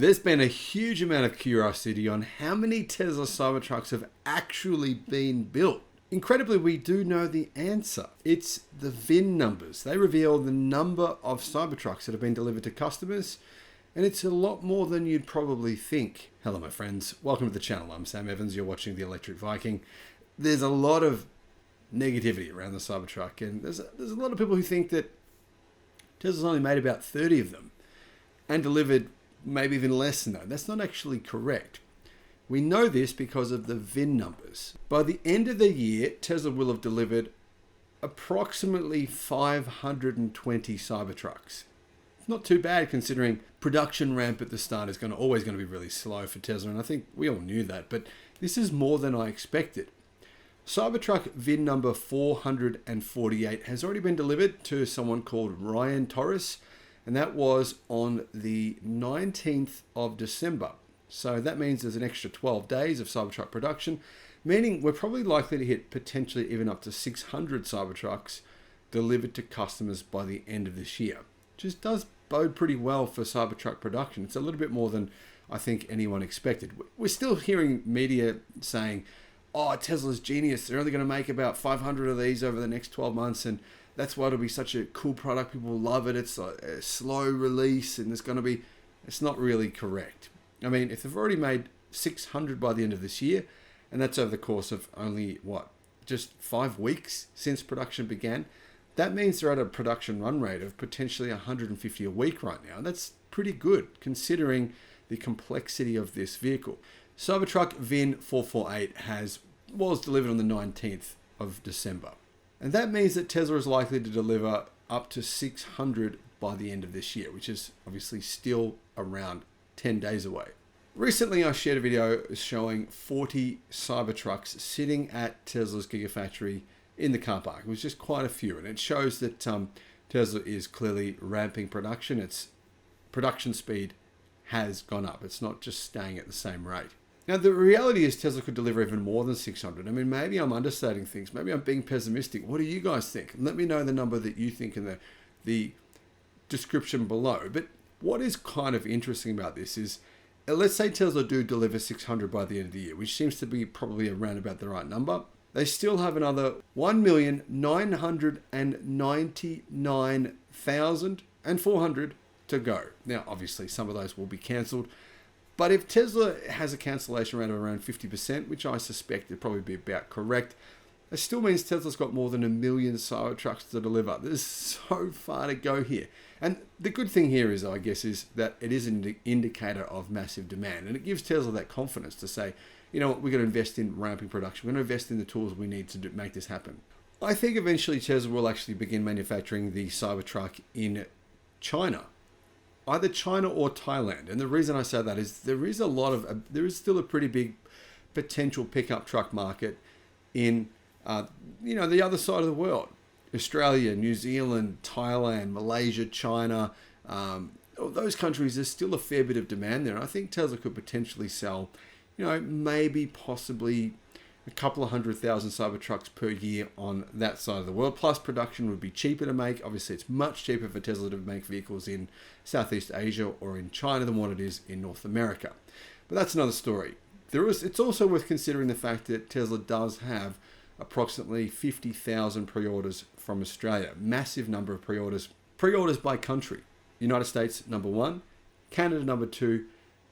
There's been a huge amount of curiosity on how many Tesla Cybertrucks have actually been built. Incredibly, we do know the answer. It's the VIN numbers. They reveal the number of Cybertrucks that have been delivered to customers, and it's a lot more than you'd probably think. Hello, my friends. Welcome to the channel. I'm Sam Evans. You're watching the Electric Viking. There's a lot of negativity around the Cybertruck, and there's a lot of people who think that Tesla's only made about 30 of them and delivered maybe even less than that. That's not actually correct. We know this because of the VIN numbers. By the end of the year, Tesla will have delivered approximately 520 Cybertrucks. It's not too bad considering production ramp at the start is always going to be really slow for Tesla, and I think we all knew that, but this is more than I expected. Cybertruck VIN number 448 has already been delivered to someone called Ryan Torres, and that was on the 19th of December. So that means there's an extra 12 days of Cybertruck production, meaning we're probably likely to hit potentially even up to 600 Cybertrucks delivered to customers by the end of this year. Just does bode pretty well for Cybertruck production. It's a little bit more than I think anyone expected. We're still hearing media saying, oh, Tesla's genius. They're only going to make about 500 of these over the next 12 months, and that's why it'll be such a cool product. People will love it. It's a slow release, and it's not really correct. I mean, if they've already made 600 by the end of this year, and that's over the course of only, just 5 weeks since production began, that means they're at a production run rate of potentially 150 a week right now. And that's pretty good considering the complexity of this vehicle. Cybertruck VIN 448 was delivered on the 19th of December. And that means that Tesla is likely to deliver up to 600 by the end of this year, which is obviously still around 10 days away. Recently, I shared a video showing 40 Cybertrucks sitting at Tesla's Gigafactory in the car park. It was just quite a few, and it shows that Tesla is clearly ramping production. Its production speed has gone up. It's not just staying at the same rate. Now, the reality is Tesla could deliver even more than 600. I mean, maybe I'm understating things. Maybe I'm being pessimistic. What do you guys think? Let me know the number that you think in the description below. But what is kind of interesting about this is, let's say Tesla do deliver 600 by the end of the year, which seems to be probably around about the right number. They still have another 1,999,400 to go. Now, obviously, some of those will be cancelled. But if Tesla has a cancellation rate of around 50%, which I suspect would probably be about correct, it still means Tesla's got more than 1 million Cybertrucks to deliver. There's so far to go here. And the good thing here is, I guess, is that it is an indicator of massive demand. And it gives Tesla that confidence to say, you know what, we're going to invest in ramping production. We're going to invest in the tools we need to make this happen. I think eventually Tesla will actually begin manufacturing the Cybertruck in China. Either China or Thailand. And the reason I say that is there is still a pretty big potential pickup truck market in the other side of the world. Australia, New Zealand, Thailand, Malaysia, China, those countries, there's still a fair bit of demand there. And I think Tesla could potentially sell, maybe possibly a couple of 100,000 Cybertrucks per year on that side of the world. Plus production would be cheaper to make. Obviously, it's much cheaper for Tesla to make vehicles in Southeast Asia or in China than what it is in North America. But that's another story. It's also worth considering the fact that Tesla does have approximately 50,000 pre-orders from Australia. Massive number of pre-orders. Pre-orders by country. United States, number 1. Canada, number 2.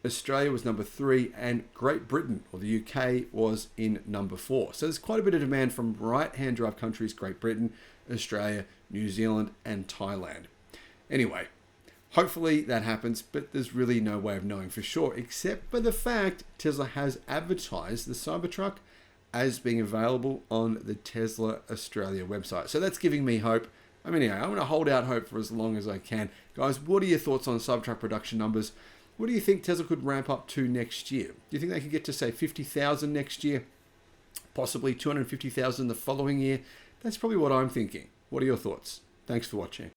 Australia was number 3, and Great Britain, or the UK, was in number 4. So there's quite a bit of demand from right-hand drive countries, Great Britain, Australia, New Zealand, and Thailand. Anyway, hopefully that happens, but there's really no way of knowing for sure, except for the fact Tesla has advertised the Cybertruck as being available on the Tesla Australia website. So that's giving me hope. I mean, anyway, I'm going to hold out hope for as long as I can. Guys, what are your thoughts on Cybertruck production numbers? What do you think Tesla could ramp up to next year? Do you think they could get to, say, 50,000 next year? Possibly 250,000 the following year? That's probably what I'm thinking. What are your thoughts? Thanks for watching.